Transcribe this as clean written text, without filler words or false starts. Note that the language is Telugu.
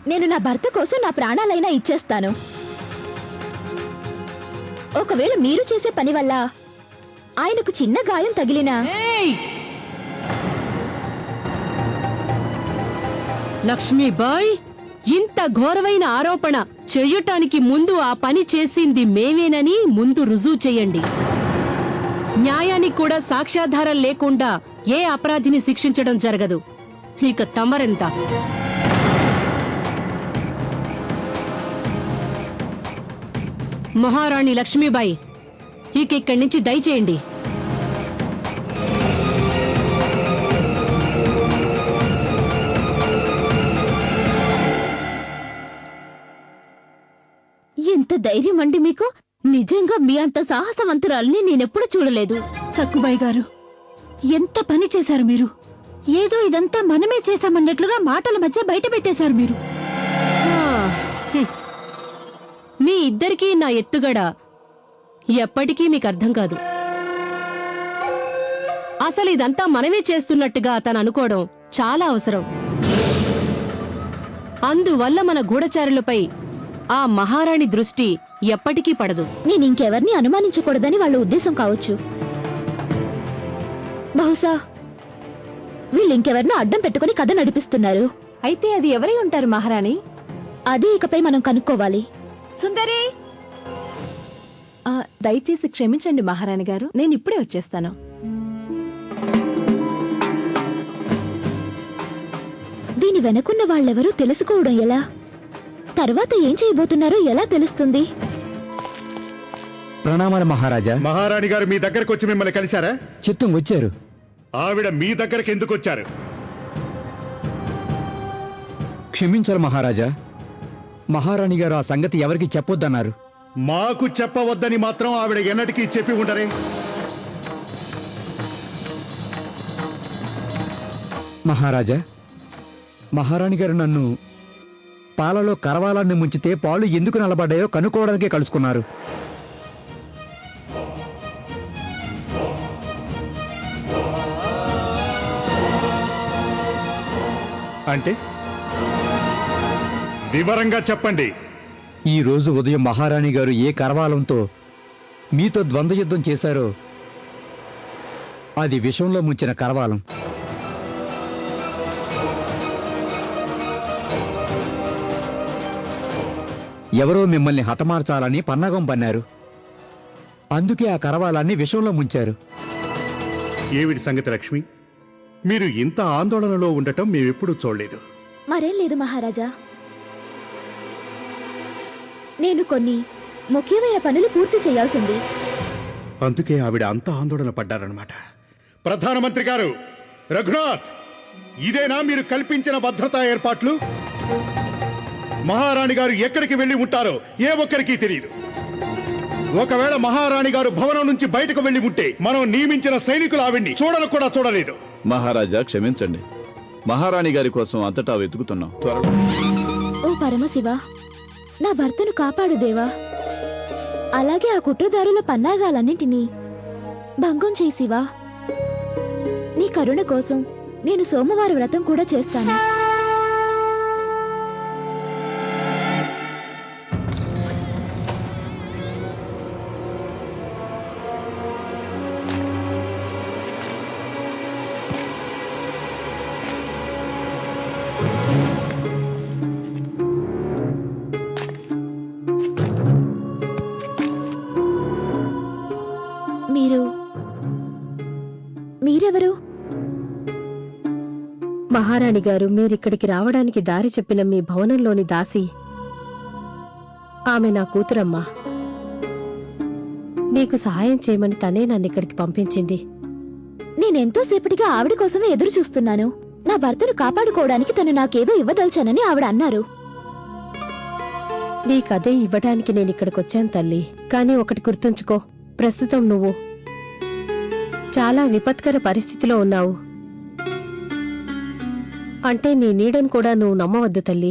నేను నా భర్త కోసం నా ప్రాణాలైనా ఇచ్చేస్తాను. ఒకవేళ మీరు చేసే పని వల్ల ఆయనకు చిన్న గాయం తగిలినా... లక్ష్మీబాయ్, ఇంత ఘోరమైన ఆరోపణ చెయ్యటానికి ముందు ఆ పని చేసింది మేమేనని ముందు రుజువు చెయ్యండి. న్యాయానికి కూడా సాక్ష్యాధారం లేకుండా ఏ అపరాధిని శిక్షించడం జరగదు. ఇక తమరెంత? మహారాణి లక్ష్మీబాయి, ఇక ఇక్కడి నుంచి దయచేయండి. ఎంత ధైర్యం అండి మీకు! నిజంగా మీ అంత సాహసవంతురాల్ని నేనెప్పుడు చూడలేదు. సక్కుబాయి గారు, ఎంత పని చేశారు మీరు! ఏదో ఇదంతా మనమే చేశామన్నట్లుగా మాటల మధ్య బయట పెట్టేశారు మీరు. మీ ఇద్దరికీ నా ఎత్తుగడ ఎప్పటికీ మీకు అర్థం కాదు. అసలు ఇదంతా మనమే చేస్తున్నట్టుగా తను అనుకోవడం చాలా అవసరం. అందువల్ల మన గూఢచారులపై ఆ మహారాణి దృష్టి ఎప్పటికీ పడదు. నేనింకెవర్ని అనుమానించకూడదని వాళ్ళ ఉద్దేశం కావచ్చు. బహుశా వీళ్ళింకెవరినో అడ్డం పెట్టుకుని కథ నడిపిస్తున్నారు. అయితే అది ఎవరై ఉంటారు మహారాణి? అదే ఇకపై మనం కనుక్కోవాలి. సుందరి, దయచేసి క్షమించండి మహారాణి గారు, నేను ఇప్పుడే వచ్చేస్తాను. దీని వెనకున్న వాళ్ళెవరూ తెలుసుకోవడం ఎలా? తర్వాత ఏం చేయబోతున్నారో ఎలా తెలుస్తుంది? ప్రణామాలు మహారాజా. మహారాణి గారు మీ దగ్గరకు వచ్చి మిమ్మల్ని కలిశారా? చిత్తం వచ్చారు. ఆవిడ మీ దగ్గరకు ఎందుకు వచ్చారు? క్షమించాలి మహారాజా, మహారాణి గారు ఆ సంగతి ఎవరికి చెప్పొద్దన్నారు. మాకు చెప్పవద్దని మాత్రం ఆవిడ ఎన్నటికీ చెప్పి ఉండరే. మహారాజా, మహారాణి గారు నన్ను పాలలో కరవాలాన్ని ముంచితే పాలు ఎందుకు నలబడ్డాయో కనుక్కోవడానికే కలుసుకున్నారు. అంటే వివరంగా చెప్పండి. ఈ రోజు ఉదయం మహారాణి గారు ఏ కరవాలంతో మీతో ద్వంద్వ యుద్ధం చేశారో అది విషంలో ముంచిన కరవాలం. ఎవరో మిమ్మల్ని హతమార్చాలని పన్నాగం పన్నారు. అందుకే ఆ కరవాలాన్ని విషంలో ముంచారు. ఏమిటి సంగతి లక్ష్మి? మీరు ఇంత ఆందోళనలో ఉండటం మేమెప్పుడూ చూడలేదు. మరేం లేదు మహారాజా, నేను కొన్ని ముఖ్యమైన పనులు పూర్తి చేయాల్సింది. అందుకే ఆవిడ అంత ఆందోళన పడ్డారన్నమాట. ప్రధానమంత్రి గారు, రఘునాథ్, ఇదేనా మీరు కల్పించిన భద్రతా ఏర్పాట్లు? మహారాణి గారు ఎక్కడికి వెళ్లి ఉంటారో ఏ ఒక్కరికి తెలియదు. ఒకవేళ మహారాణి గారు భవనం నుంచి బయటకు వెళ్లి ఉంటే మనం నియమించిన సైనికులు ఆవిడ్ని చూడను కూడా చూడలేదు. మహారాజా క్షమించండి, మహారాణి గారి కోసం అంతటా వెతుకుతున్నాం. త్వరగా. ఓ పరమశివ, నా భర్తను కాపాడు దేవా. అలాగే ఆ కుట్రదారుల పన్నాగాలన్నింటినీ భంగం చేసివా. నీ కరుణ కోసం నేను సోమవారం వ్రతం కూడా చేస్తాను. మీరెవరు? మహారాణి గారు, మీరిక్కడికి రావడానికి దారి చెప్పిన మీ భవనంలోని దాసి. ఆమె నా కూతురమ్మా. నీకు సహాయం చేయమని తనే నన్నిక్కడికి పంపించింది. నేనెంతోసేపటిగా ఆవిడ కోసమే ఎదురు చూస్తున్నాను. నా భర్తను కాపాడుకోవడానికి తను నాకేదో ఇవ్వదల్చానని ఆవిడ అన్నారు. నీకదే ఇవ్వడానికి నేనిక్కడికొచ్చాను తల్లి. కానీ ఒకటి గుర్తుంచుకో, ప్రస్తుతం నువ్వు చాలా విపత్కర పరిస్థితిలో ఉన్నావు. అంటే నీ నీడను కూడా నువ్వు నమ్మవద్దు తల్లి.